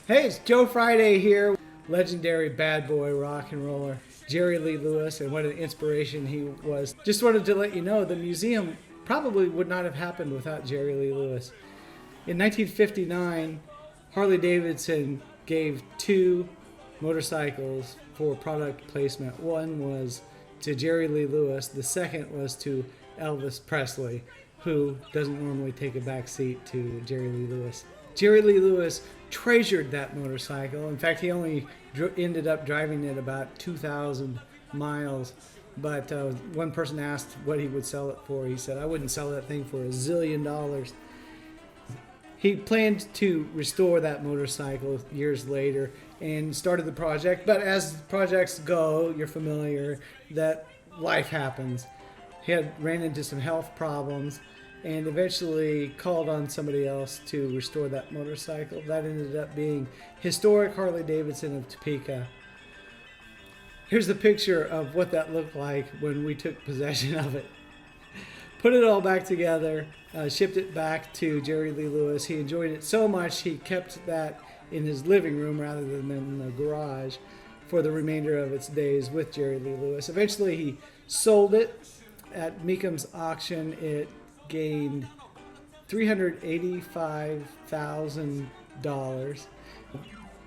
Hey, it's Joe Friday here. Legendary bad boy rock and roller, Jerry Lee Lewis, and what an inspiration he was. Just wanted to let you know the museum probably would not have happened without Jerry Lee Lewis. In 1959, Harley Davidson gave two motorcycles for product placement. One was to Jerry Lee Lewis, the second was to Elvis Presley, who doesn't normally take a back seat to Jerry Lee Lewis. Jerry Lee Lewis treasured that motorcycle. In fact, he only ended up driving it about 2,000 miles. But one person asked what he would sell it for. He said, "I wouldn't sell that thing for $1 zillion." He planned to restore that motorcycle years later and started the project. But as projects go, you're familiar that life happens. He ran into some health problems and eventually called on somebody else to restore that motorcycle. That ended up being historic Harley Davidson of Topeka. Here's the picture of what that looked like when we took possession of it. Put it all back together, shipped it back to Jerry Lee Lewis. He enjoyed it so much he kept that in his living room rather than in the garage for the remainder of its days with Jerry Lee Lewis. Eventually he sold it at Meekham's auction. It gained $385,000.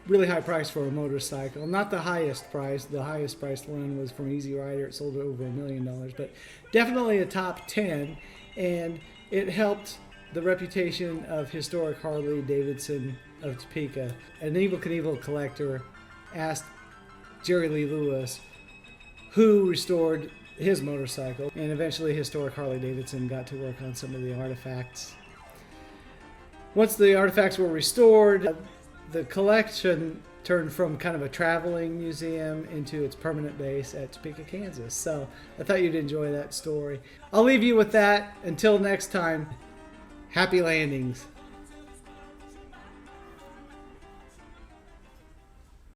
Really high price for a motorcycle. Not the highest price. The highest priced one was from Easy Rider. It sold over $1 million, but definitely a top 10. And it helped the reputation of historic Harley Davidson of Topeka. An Evel Knievel collector asked Jerry Lee Lewis who restored his motorcycle, and eventually historic Harley Davidson got to work on some of the artifacts. Once the artifacts were restored, the collection turned from kind of a traveling museum into its permanent base at Topeka, Kansas. So I thought you'd enjoy that story. I'll leave you with that. Until next time, happy landings.